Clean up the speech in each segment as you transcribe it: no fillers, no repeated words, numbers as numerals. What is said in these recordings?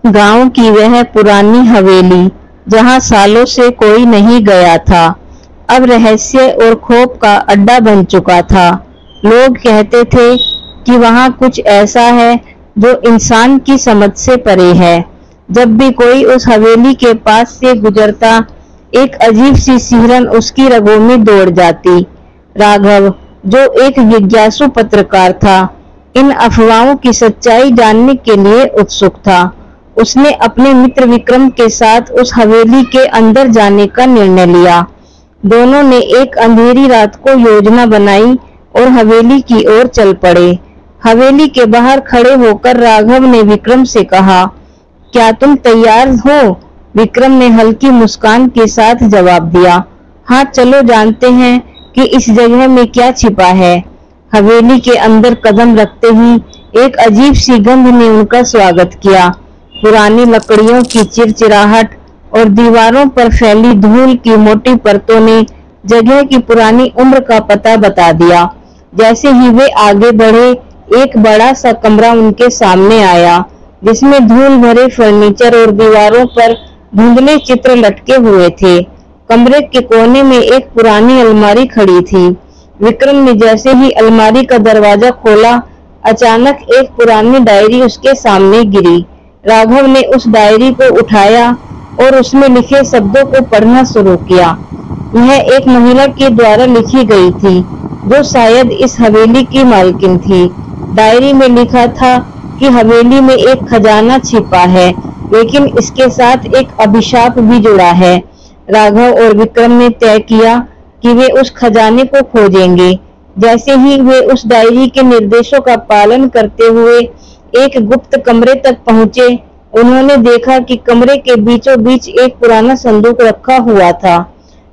गांव की वह पुरानी हवेली जहां सालों से कोई नहीं गया था, अब रहस्य और खौफ का अड्डा बन चुका था। लोग कहते थे कि वहां कुछ ऐसा है जो इंसान की समझ से परे है। जब भी कोई उस हवेली के पास से गुजरता, एक अजीब सी सिहरन उसकी रगों में दौड़ जाती। राघव, जो एक जिज्ञासु पत्रकार था, इन अफवाहों की सच्चाई जानने के लिए उत्सुक था। उसने अपने मित्र विक्रम के साथ उस हवेली के अंदर जाने का निर्णय लिया। दोनों ने एक अंधेरी रात को योजना बनाई और हवेली की ओर चल पड़े। हवेली के बाहर खड़े होकर राघव ने विक्रम से कहा, क्या तुम तैयार हो? विक्रम ने हल्की मुस्कान के साथ जवाब दिया, हाँ, चलो जानते हैं कि इस जगह में क्या छिपा है। हवेली के अंदर कदम रखते ही एक अजीब सी गंध ने उनका स्वागत किया। पुरानी लकड़ियों की चिरचिराहट और दीवारों पर फैली धूल की मोटी परतों ने जगह की पुरानी उम्र का पता बता दिया। जैसे ही वे आगे बढ़े, एक बड़ा सा कमरा उनके सामने आया, जिसमें धूल भरे फर्नीचर और दीवारों पर धुंधले चित्र लटके हुए थे। कमरे के कोने में एक पुरानी अलमारी खड़ी थी। विक्रम ने जैसे ही अलमारी का दरवाजा खोला, अचानक एक पुरानी डायरी उसके सामने गिरी। राघव ने उस डायरी को उठाया और उसमें लिखे शब्दों को पढ़ना शुरू किया। यह एक महिला के द्वारा लिखी गई थी, जो शायद इस हवेली की मालकिन थी। डायरी में लिखा था कि हवेली में एक खजाना छिपा है, लेकिन इसके साथ एक अभिशाप भी जुड़ा है। राघव और विक्रम ने तय किया कि वे उस खजाने को खोजेंगे। जैसे ही वे उस डायरी के निर्देशों का पालन करते हुए एक गुप्त कमरे तक पहुंचे, उन्होंने देखा कि कमरे के बीचों बीच एक पुराना संदूक रखा हुआ था।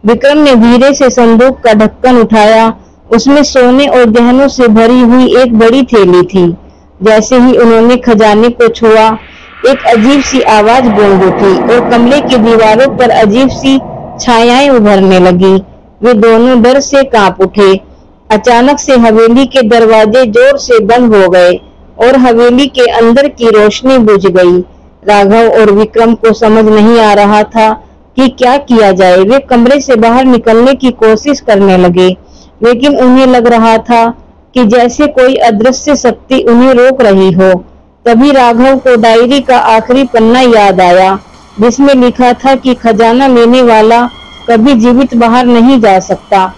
विक्रम ने धीरे से संदूक का ढक्कन उठाया। उसमें सोने और गहनों से भरी हुई एक बड़ी थैली थी। जैसे ही उन्होंने खजाने को छुआ, एक अजीब सी आवाज गूंज उठी और कमरे की दीवारों पर अजीब सी छायाएं उभरने लगी। वे दोनों डर से कांप उठे। अचानक से हवेली के दरवाजे जोर से बंद हो गए और हवेली के अंदर की रोशनी बुझ गई। राघव और विक्रम को समझ नहीं आ रहा था कि क्या किया जाए। वे कमरे से बाहर निकलने की कोशिश करने लगे, लेकिन उन्हें लग रहा था कि जैसे कोई अदृश्य शक्ति उन्हें रोक रही हो। तभी राघव को डायरी का आखिरी पन्ना याद आया, जिसमें लिखा था कि खजाना लेने वाला कभी जीवित बाहर नहीं जा सकता।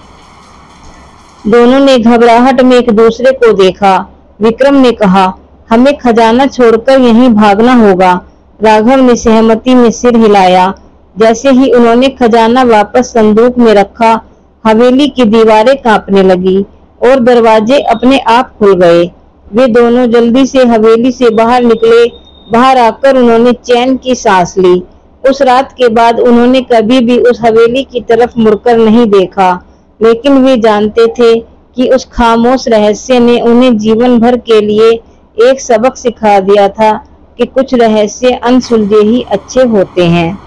दोनों ने घबराहट में एक दूसरे को देखा। विक्रम ने कहा, हमें खजाना छोड़कर यहीं भागना होगा। राघव ने सहमति में सिर हिलाया। जैसे ही उन्होंने खजाना वापस संदूक में रखा, हवेली की दीवारें कांपने लगी और दरवाजे अपने आप खुल गए। वे दोनों जल्दी से हवेली से बाहर निकले। बाहर आकर उन्होंने चैन की सांस ली। उस रात के बाद उन्होंने कभी भी उस हवेली की तरफ मुड़कर नहीं देखा, लेकिन वे जानते थे कि उस खामोश रहस्य ने उन्हें जीवन भर के लिए एक सबक सिखा दिया था कि कुछ रहस्य अनसुलझे ही अच्छे होते हैं।